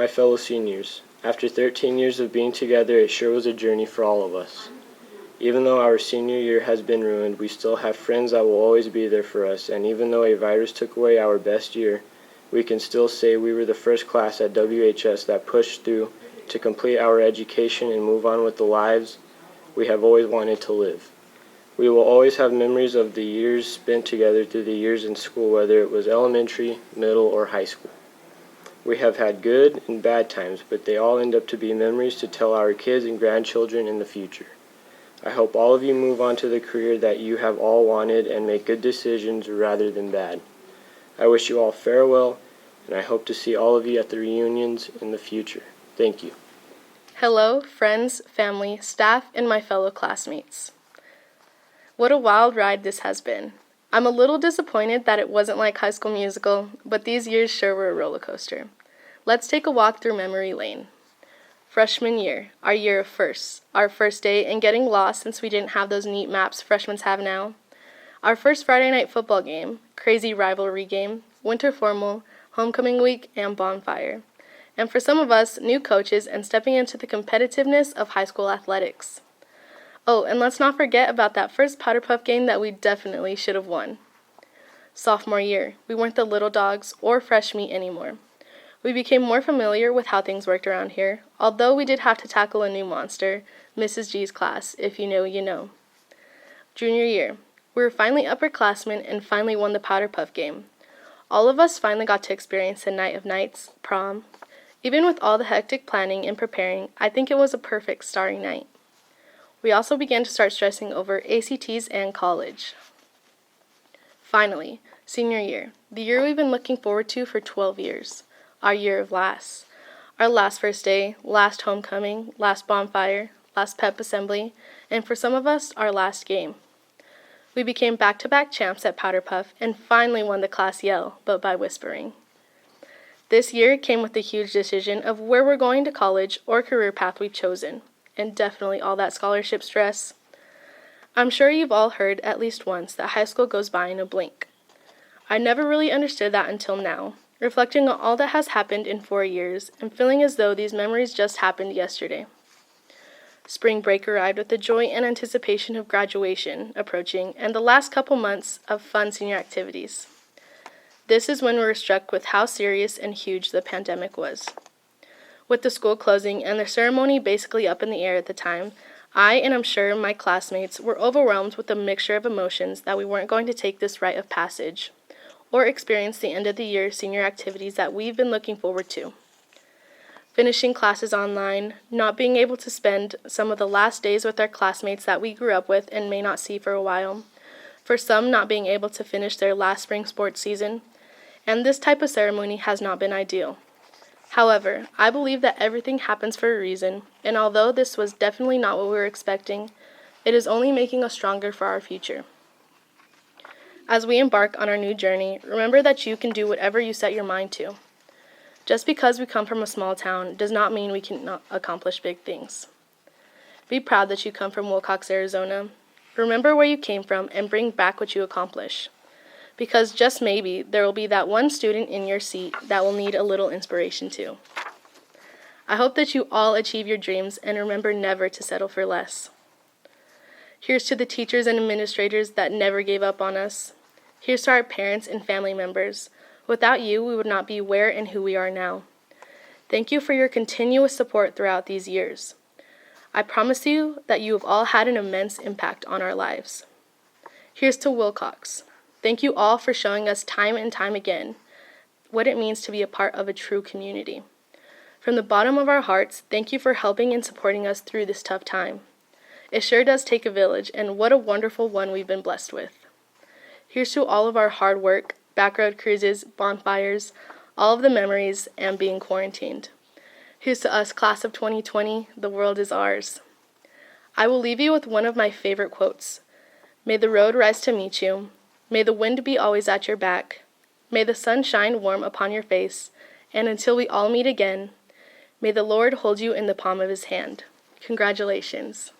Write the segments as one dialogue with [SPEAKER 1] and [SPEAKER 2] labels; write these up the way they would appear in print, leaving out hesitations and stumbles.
[SPEAKER 1] my fellow seniors. After 13 years of being together, it sure was a journey for all of us. Even though our senior year has been ruined, we still have friends that will always be there for us, and even though a virus took away our best year, we can still say we were the first class at WHS that pushed through to complete our education and move on with the lives we have always wanted to live. We will always have memories of the years spent together through the years in school, whether it was elementary, middle, or high school. We have had good and bad times, but they all end up to be memories to tell our kids and grandchildren in the future. I hope all of you move on to the career that you have all wanted and make good decisions rather than bad. I wish you all farewell, and I hope to see all of you at the reunions in the future. Thank you.
[SPEAKER 2] Hello, friends, family, staff, and my fellow classmates. What a wild ride this has been. I'm a little disappointed that it wasn't like High School Musical, but these years sure were a roller coaster. Let's take a walk through memory lane. Freshman year, our year of firsts, our first day and getting lost since we didn't have those neat maps freshmen have now. Our first Friday night football game, crazy rivalry game, winter formal, homecoming week, and bonfire. And for some of us, new coaches and stepping into the competitiveness of high school athletics. Oh, and let's not forget about that first Powder Puff game that we definitely should have won. Sophomore year, we weren't the little dogs or fresh meat anymore. We became more familiar with how things worked around here, although we did have to tackle a new monster, Mrs. G's class, if you know, you know. Junior year, we were finally upperclassmen and finally won the Powder Puff game. All of us finally got to experience the night of nights, prom. Even with all the hectic planning and preparing, I think it was a perfect starry night. We also began to start stressing over ACTs and college. Finally, senior year, the year we've been looking forward to for 12 years. Our year of lasts. Our last first day, last homecoming, last bonfire, last pep assembly, and for some of us, our last game. We became back-to-back champs at Powder Puff and finally won the class yell, but by whispering. This year came with the huge decision of where we're going to college or career path we've chosen, and definitely all that scholarship stress. I'm sure you've all heard at least once that high school goes by in a blink. I never really understood that until now, reflecting on all that has happened in 4 years and feeling as though these memories just happened yesterday. Spring break arrived with the joy and anticipation of graduation approaching and the last couple months of fun senior activities. This is when we were struck with how serious and huge the pandemic was. With the school closing and the ceremony basically up in the air at the time, I, and I'm sure my classmates, were overwhelmed with a mixture of emotions that we weren't going to take this rite of passage, or experience the end of the year senior activities that we've been looking forward to. Finishing classes online, not being able to spend some of the last days with our classmates that we grew up with and may not see for a while, for some not being able to finish their last spring sports season, and this type of ceremony has not been ideal. However, I believe that everything happens for a reason, and although this was definitely not what we were expecting, it is only making us stronger for our future. As we embark on our new journey, remember that you can do whatever you set your mind to. Just because we come from a small town does not mean we cannot accomplish big things. Be proud that you come from Wilcox, Arizona. Remember where you came from and bring back what you accomplish. Because just maybe there will be that one student in your seat that will need a little inspiration too. I hope that you all achieve your dreams and remember never to settle for less. Here's to the teachers and administrators that never gave up on us. Here's to our parents and family members. Without you, we would not be where and who we are now. Thank you for your continuous support throughout these years. I promise you that you have all had an immense impact on our lives. Here's to Wilcox. Thank you all for showing us time and time again what it means to be a part of a true community. From the bottom of our hearts, thank you for helping and supporting us through this tough time. It sure does take a village, and what a wonderful one we've been blessed with. Here's to all of our hard work, backroad cruises, bonfires, all of the memories, and being quarantined. Here's to us, class of 2020, the world is ours. I will leave you with one of my favorite quotes. May the road rise to meet you. May the wind be always at your back. May the sun shine warm upon your face. And until we all meet again, may the Lord hold you in the palm of his hand. Congratulations.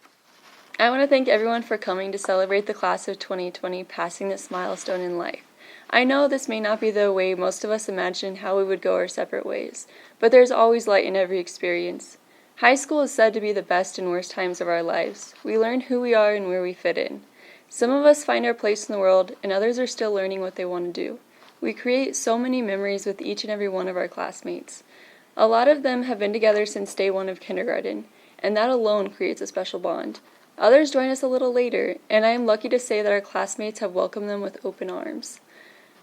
[SPEAKER 3] I want to thank everyone for coming to celebrate the class of 2020 passing this milestone in life. I know this may not be the way most of us imagine how we would go our separate ways, but there's always light in every experience. High school is said to be the best and worst times of our lives. We learn who we are and where we fit in. Some of us find our place in the world, and others are still learning what they want to do. We create so many memories with each and every one of our classmates. A lot of them have been together since day one of kindergarten, and that alone creates a special bond. Others join us a little later, and I am lucky to say that our classmates have welcomed them with open arms.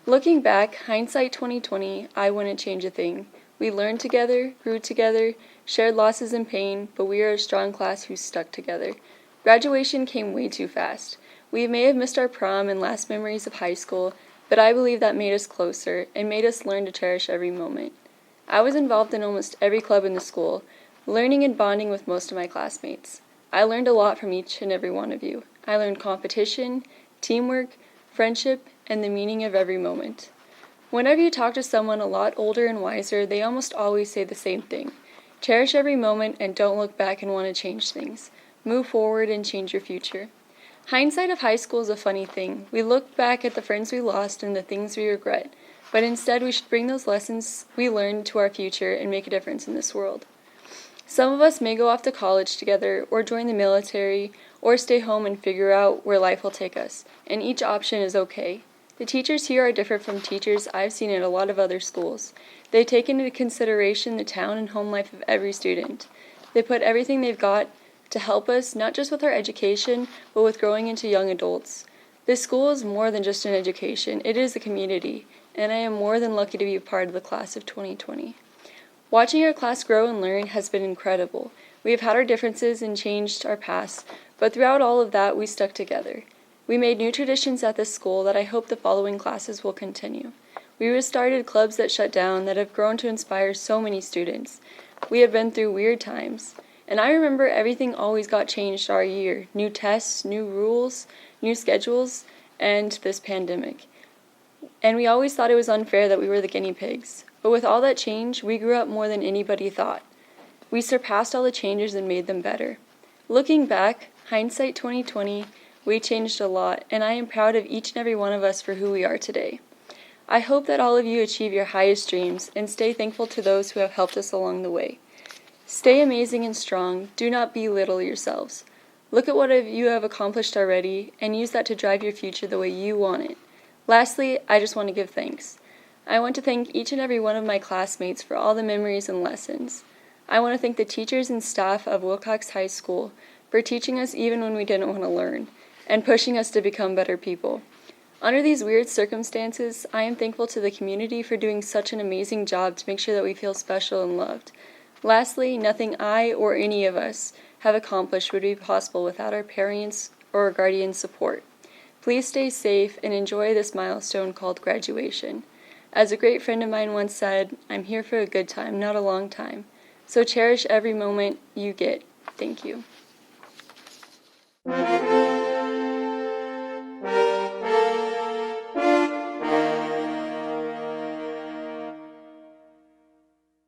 [SPEAKER 3] Looking back, hindsight 2020, I wouldn't change a thing. We learned together, grew together, shared losses and pain, but we are a strong class who stuck together. Graduation came way too fast. We may have missed our prom and last memories of high school, but I believe that made us closer and made us learn to cherish every moment. I was involved in almost every club in the school, learning and bonding with most of my classmates. I learned a lot from each and every one of you. I learned competition, teamwork, friendship, and the meaning of every moment. Whenever you talk to someone a lot older and wiser, they almost always say the same thing. Cherish every moment and don't look back and want to change things. Move forward and change your future. Hindsight of high school is a funny thing. We look back at the friends we lost and the things we regret, but instead we should bring those lessons we learned to our future and make a difference in this world. Some of us may go off to college together, or join the military, or stay home and figure out where life will take us, and each option is okay. The teachers here are different from teachers I've seen at a lot of other schools. They take into consideration the town and home life of every student. They put everything they've got to help us, not just with our education, but with growing into young adults. This school is more than just an education, it is a community, and I am more than lucky to be a part of the class of 2020. Watching our class grow and learn has been incredible. We have had our differences and changed our paths, but throughout all of that, we stuck together. We made new traditions at this school that I hope the following classes will continue. We restarted clubs that shut down that have grown to inspire so many students. We have been through weird times, and I remember everything always got changed our year. New tests, new rules, new schedules, and this pandemic. And we always thought it was unfair that we were the guinea pigs. But with all that change, we grew up more than anybody thought. We surpassed all the changes and made them better. Looking back, hindsight 2020, we changed a lot, and I am proud of each and every one of us for who we are today. I hope that all of you achieve your highest dreams and stay thankful to those who have helped us along the way. Stay amazing and strong. Do not belittle yourselves. Look at what you have accomplished already and use that to drive your future the way you want it. Lastly, I just want to give thanks. I want to thank each and every one of my classmates for all the memories and lessons. I want to thank the teachers and staff of Wilcox High School for teaching us even when we didn't want to learn, and pushing us to become better people. Under these weird circumstances, I am thankful to the community for doing such an amazing job to make sure that we feel special and loved. Lastly, nothing I or any of us have accomplished would be possible without our parents or guardians' support. Please stay safe and enjoy this milestone called graduation. As a great friend of mine once said, I'm here for a good time, not a long time. So cherish every moment you get. Thank you.